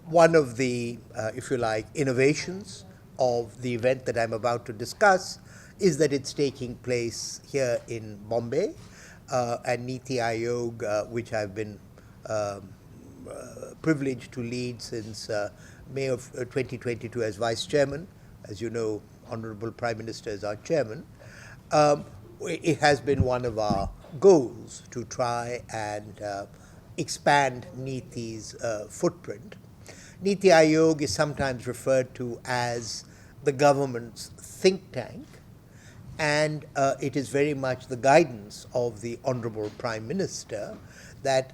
One of the, if you like, innovations of the event that I'm about to discuss is that it's taking place here in Bombay, and NITI Aayog, which I've been privileged to lead since May of 2022 as Vice Chairman. As you know, Honorable Prime Minister is our Chairman. It has been one of our goals to try and expand NITI's footprint. NITI Aayog is sometimes referred to as the government's think tank, and it is very much the guidance of the Honorable Prime Minister that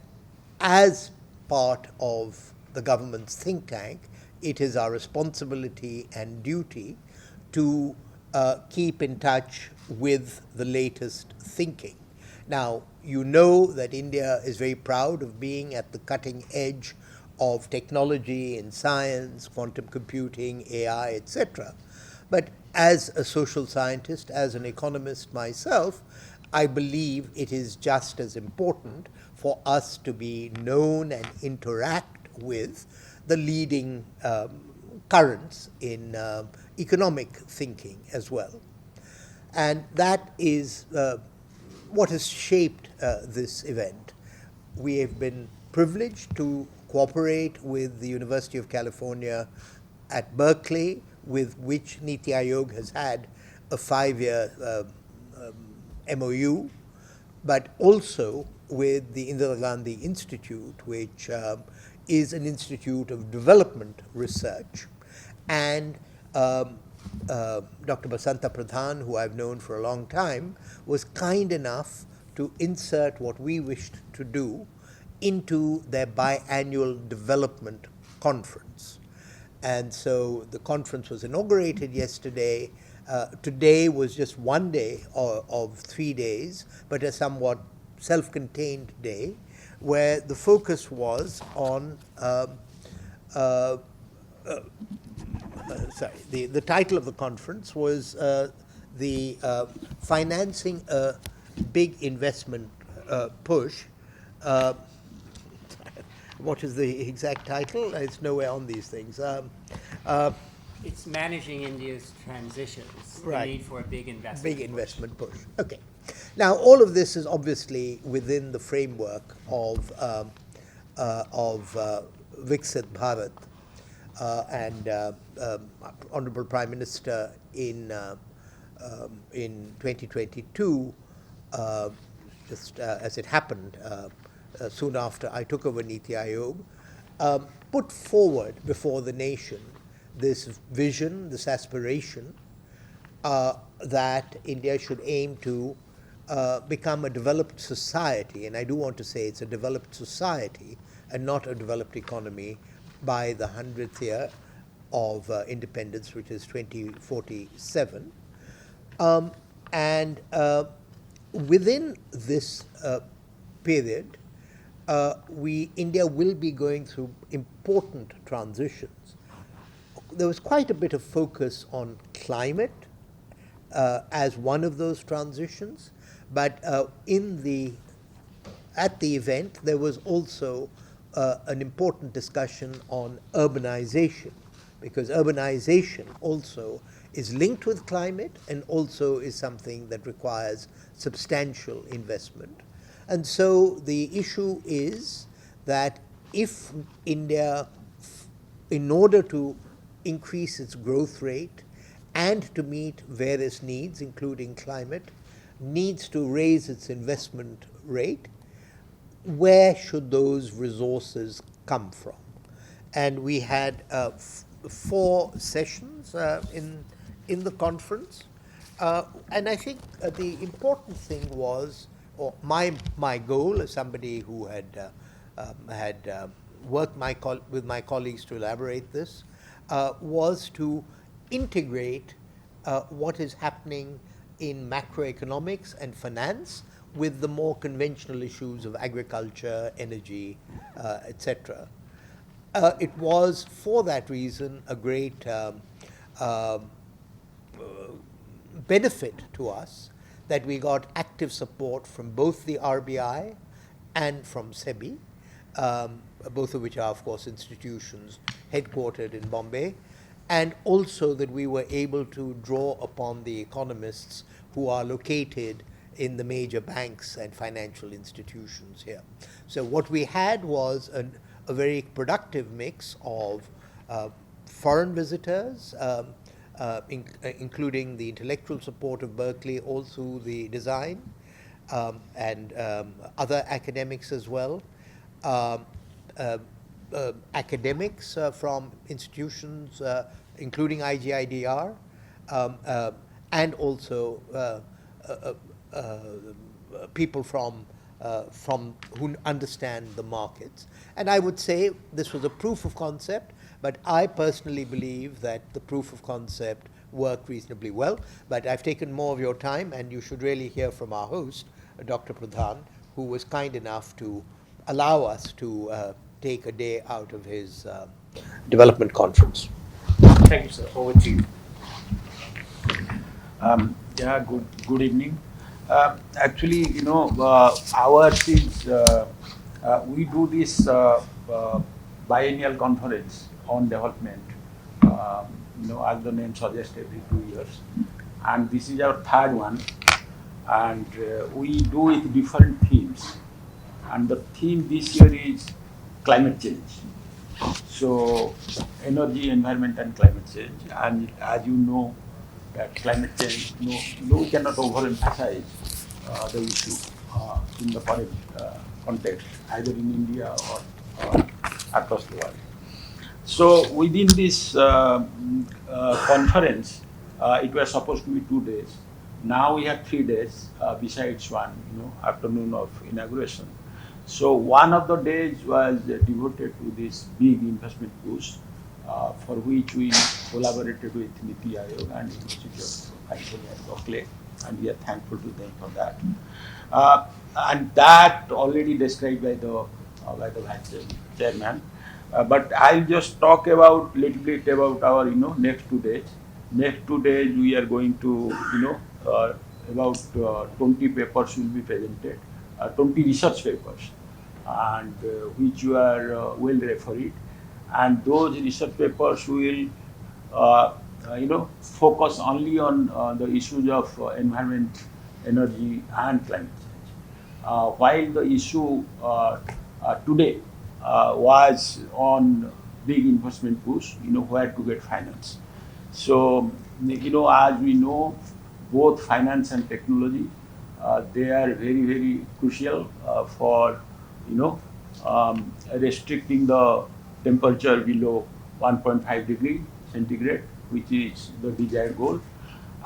as part of the government's think tank, it is our responsibility and duty to keep in touch with the latest thinking. Now, you know that India is very proud of being at the cutting edge of technology and science, quantum computing, AI, etc. But as a social scientist, as an economist myself, I believe it is just as important for us to be known and interact with the leading currents in economic thinking as well. And that is what has shaped this event. We have been privileged to cooperate with the University of California at Berkeley, with which NITI Aayog has had a 5-year MOU, but also with the Indira Gandhi Institute, which is an institute of development research. And Dr. Basanta Pradhan, who I've known for a long time, was kind enough to insert what we wished to do into their biannual development conference. And so the conference was inaugurated yesterday. Today was just one day of 3 days, but a somewhat self-contained day, where the focus was on, the title of the conference was the Financing a Big Investment Push. What is the exact title? It's nowhere on these things. It's managing India's transitions, Right. the need for a big investment Big investment push. Okay. Now, all of this is obviously within the framework of Viksit Bharat, and Honorable Prime Minister in 2022, just as it happened, soon after I took over NITI Aayog, put forward before the nation this vision, this aspiration that India should aim to become a developed society, and I do want to say it's a developed society and not a developed economy, by the 100th year of independence, which is 2047. And within this period, India will be going through important transitions. There was quite a bit of focus on climate as one of those transitions, but at the event there was also an important discussion on urbanization, because urbanization also is linked with climate and also is something that requires substantial investment. And so the issue is that if India, in order to increase its growth rate and to meet various needs, including climate, needs to raise its investment rate, where should those resources come from? And we had 4 sessions in the conference, and I think the important thing was, or my goal as somebody who had worked with my colleagues to elaborate this, was to integrate what is happening in macroeconomics and finance with the more conventional issues of agriculture, energy, etc. It was, for that reason, a great benefit to us that we got active support from both the RBI and from SEBI, both of which are, of course, institutions headquartered in Bombay, and also that we were able to draw upon the economists who are located in the major banks and financial institutions here. So what we had was a very productive mix of foreign visitors, including the intellectual support of Berkeley all through the design, and other academics as well. Academics from institutions, including IGIDR, and also people from who understand the markets. And I would say this was a proof of concept, but I personally believe that the proof of concept worked reasonably well. But I've taken more of your time, and you should really hear from our host, Dr. Pradhan, who was kind enough to allow us to take a day out of his development conference. Thank you, sir. Over to you. Yeah, good evening. Actually, ours is, we do this biennial conference on development, as the name suggests, every 2 years. And this is our third one. And we do with different themes. And the theme this year is climate change. So, energy, environment, and climate change. And as you know, that climate change, we cannot overemphasize the issue in the current context, either in India or across the world. So within this conference, it was supposed to be 2 days. Now we have 3 days, besides one, afternoon of inauguration. So one of the days was devoted to this big investment push, for which we collaborated with NITI Aayog and University of California, Berkeley, and we are thankful to them for that. And that already described by the vice chairman. But I'll just talk about little bit about our next 2 days. Next 2 days we are going to about 20 papers will be presented, 20 research papers, and which you are well referred. And those research papers will, focus only on the issues of environment, energy, and climate change. While the issue today was on big investment push, where to get finance. So, as we know, both finance and technology, they are very, very crucial for, restricting the temperature below 1.5 degree centigrade, which is the desired goal.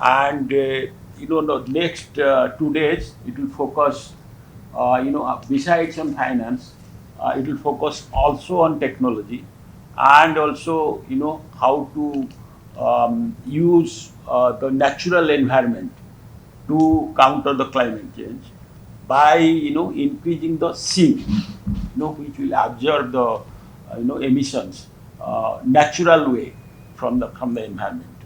And, the next 2 days, it will focus, besides on finance, it will focus also on technology, and also, how to use the natural environment to counter the climate change by, increasing the sink, which will absorb the, emissions, natural way from the environment.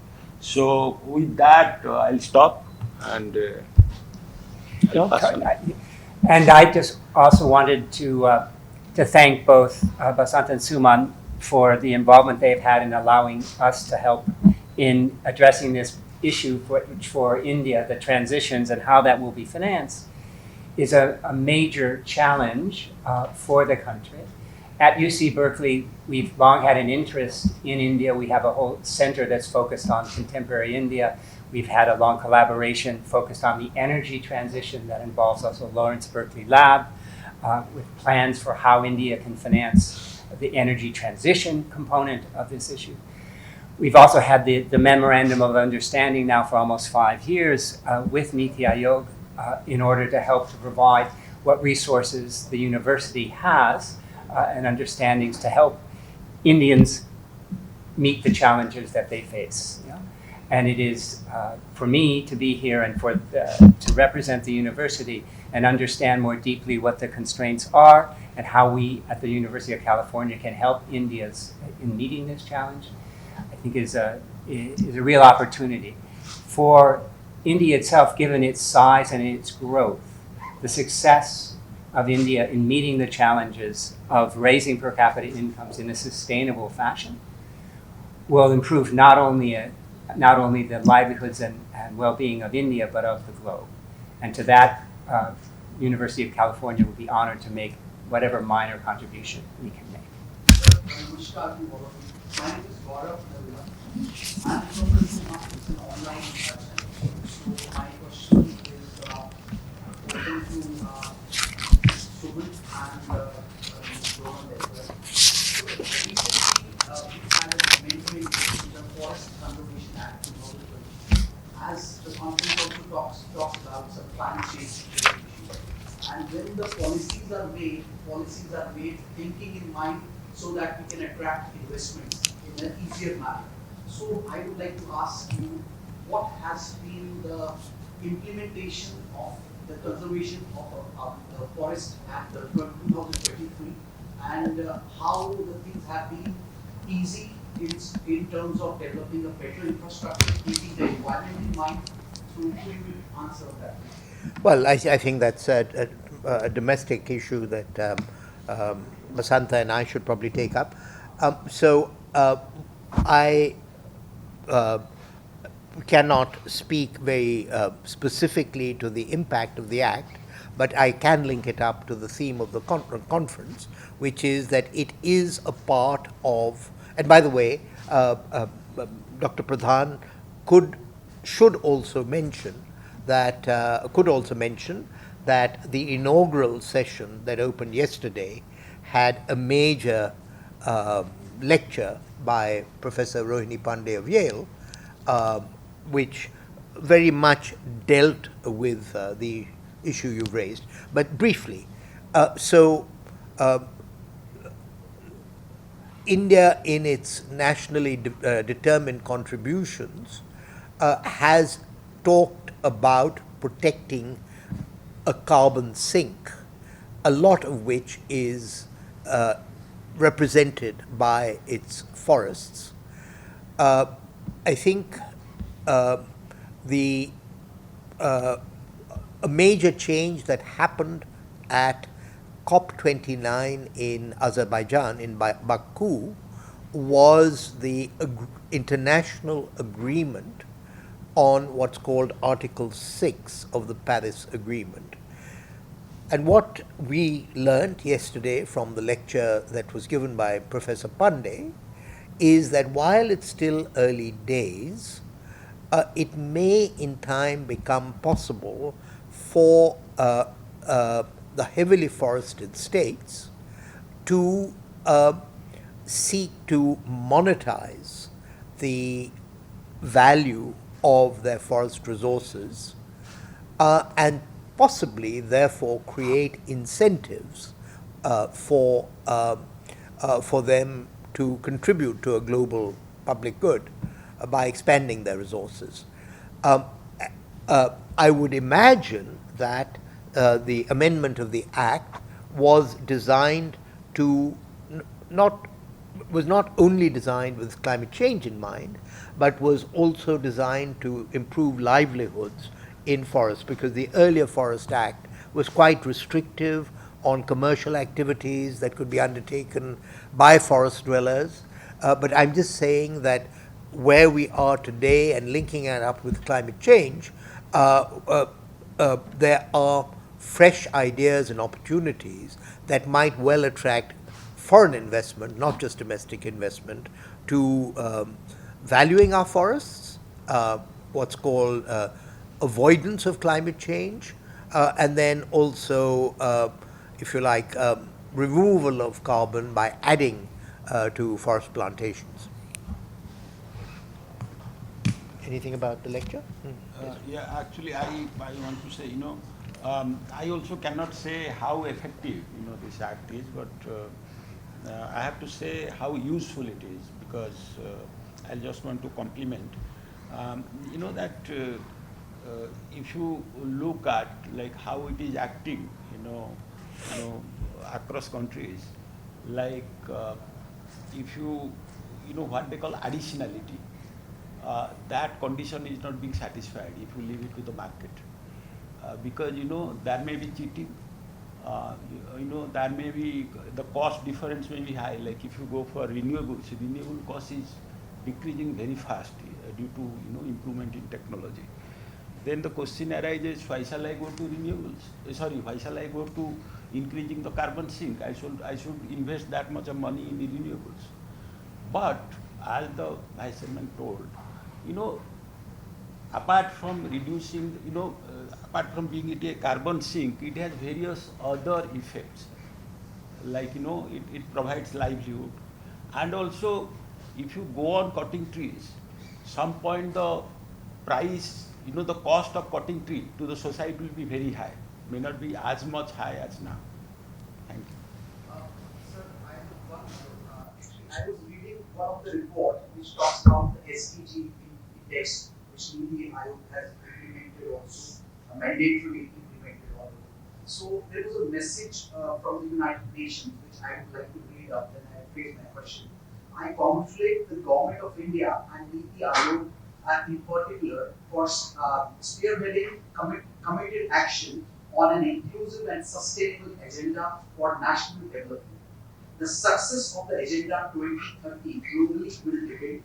So with that, I'll stop and. And I just also wanted to thank both Basant and Suman for the involvement they've had in allowing us to help in addressing this issue for India, the transitions and how that will be financed, is a major challenge for the country. At UC Berkeley, we've long had an interest in India. We have a whole center that's focused on contemporary India. We've had a long collaboration focused on the energy transition that involves also Lawrence Berkeley Lab, with plans for how India can finance the energy transition component of this issue. We've also had the Memorandum of Understanding now for almost 5 years with NITI Aayog in order to help to provide what resources the university has and understandings to help Indians meet the challenges that they face. And it is for me to be here and to represent the university and understand more deeply what the constraints are and how we at the University of California can help India's in meeting this challenge, I think is a real opportunity. For India itself, given its size and its growth, the success of India in meeting the challenges of raising per capita incomes in a sustainable fashion will improve not only the livelihoods and well-being of India, but of the globe. And to that, University of California would be honored to make whatever minor contribution we can make. Namaskar to all of you. My name is Gaurav Navila. I'm from Suman. It's an online session. So my question is open to Suman and Rohan as well. So recently, we had an amendment in the Forest Conservation Act 2020. As the conference also talks about some climate change issues. And when the policies are made thinking in mind so that we can attract investments in an easier manner. So I would like to ask you, what has been the implementation of the conservation of the Forest Act 2023, and how the things have been easy in terms of developing a better infrastructure, keeping the environment in mind. So who will answer that? Well, I think that's a domestic issue that Basanta and I should probably take up. I cannot speak very specifically to the impact of the Act, but I can link it up to the theme of the conference, which is that it is a part of, and by the way, Dr. Pradhan should also mention that the inaugural session that opened yesterday had a major lecture by Professor Rohini Pandey of Yale, which very much dealt with the issue you've raised. But briefly, India, in its nationally determined contributions, has talked about protecting a carbon sink, a lot of which is represented by its forests. I think a major change that happened at COP29 in Azerbaijan, in Baku, was the international agreement on what's called Article 6 of the Paris Agreement. And what we learned yesterday from the lecture that was given by Professor Pandey is that while it's still early days, it may in time become possible for the heavily forested states to seek to monetize the value of their forest resources and possibly therefore create incentives for them to contribute to a global public good by expanding their resources. I would imagine that the amendment of the Act was designed to was not only designed with climate change in mind, but was also designed to improve livelihoods in forests, because the earlier Forest Act was quite restrictive on commercial activities that could be undertaken by forest dwellers. But I'm just saying that where we are today and linking it up with climate change, there are fresh ideas and opportunities that might well attract foreign investment, not just domestic investment, to valuing our forests, what's called avoidance of climate change, and then also, if you like, removal of carbon by adding to forest plantations. Anything about the lecture? Yeah, actually, I want to say, I also cannot say how effective, this act is, but I have to say how useful it is, because I just want to compliment. That if you look at like how it is acting, across countries, like if you what they call additionality, that condition is not being satisfied if you leave it to the market, because there may be cheating, There may be, the cost difference may be high, like if you go for renewables, renewable cost is decreasing very fast due to, improvement in technology. Then the question arises, why shall I go to renewables? Why shall I go to increasing the carbon sink? I should invest that much of money in the renewables. But as the Vice Chairman told, apart from reducing, apart from being it a carbon sink, it has various other effects. Like, it provides livelihood. And also, if you go on cutting trees, some point the price, the cost of cutting tree to the society will be very high, may not be as much high as now. Thank you. Sir, I have one. I was reading one of the report which talks about the SDG index, which NITI Aayog has implemented also, mandatorily implemented also. So there was a message from the United Nations which I would like to read up, then I phrase my question. I congratulate the government of India and NITI Aayog in particular for spearheading committed action on an inclusive and sustainable agenda for national development. The success of the Agenda 2030 globally will depend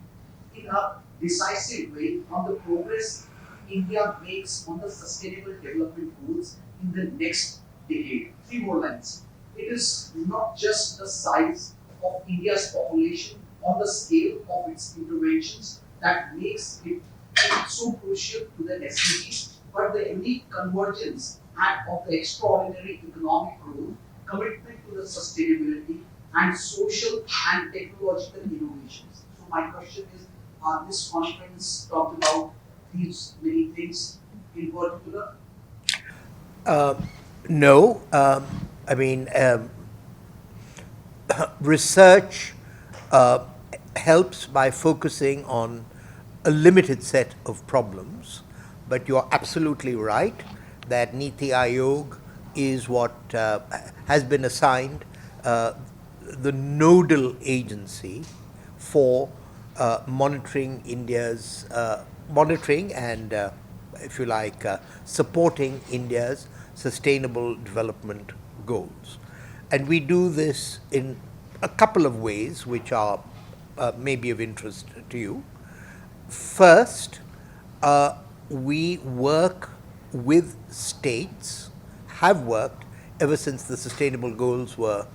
in a decisive way on the progress India makes on the sustainable development goals in the next decade. 3 more lines. It is not just the size of India's population or the scale of its interventions that makes it so crucial to the SDGs, but the unique convergence of the extraordinary economic growth, commitment to the sustainability, and social and technological innovations. So my question is, this conference talked about these many things in particular? No. Research helps by focusing on a limited set of problems, but you're absolutely right that NITI Aayog is what has been assigned the nodal agency for monitoring India's, monitoring and, if you like, supporting India's sustainable development goals. And we do this in a couple of ways which are maybe of interest to you. First, we work with states, have worked ever since the sustainable goals were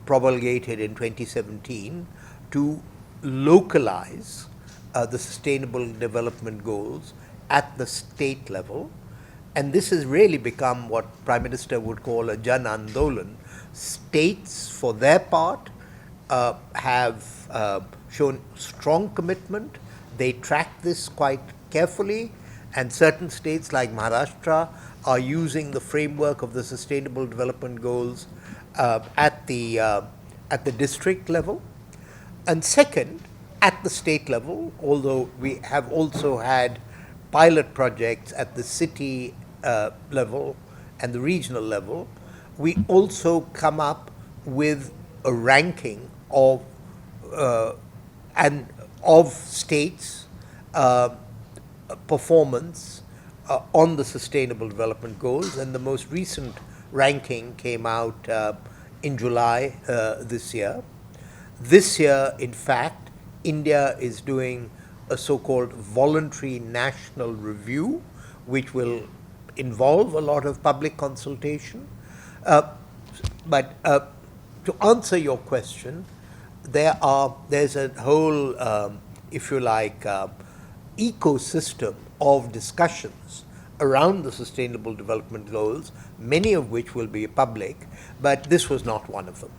promulgated in 2017, to localize the sustainable development goals at the state level. And this has really become what Prime Minister would call a Jan Andolan. States, for their part, have shown strong commitment. They track this quite carefully, and certain states like Maharashtra are using the framework of the Sustainable Development Goals at the district level. And second, at the state level, although we have also had pilot projects at the city level and the regional level, we also come up with a ranking of states' performance on the Sustainable Development Goals, and the most recent ranking came out in July this year. This year, in fact, India is doing a so-called voluntary national review, which will involve a lot of public consultation. But to answer your question, there's a whole, if you like, ecosystem of discussions around the Sustainable Development Goals, many of which will be public, but this was not one of them.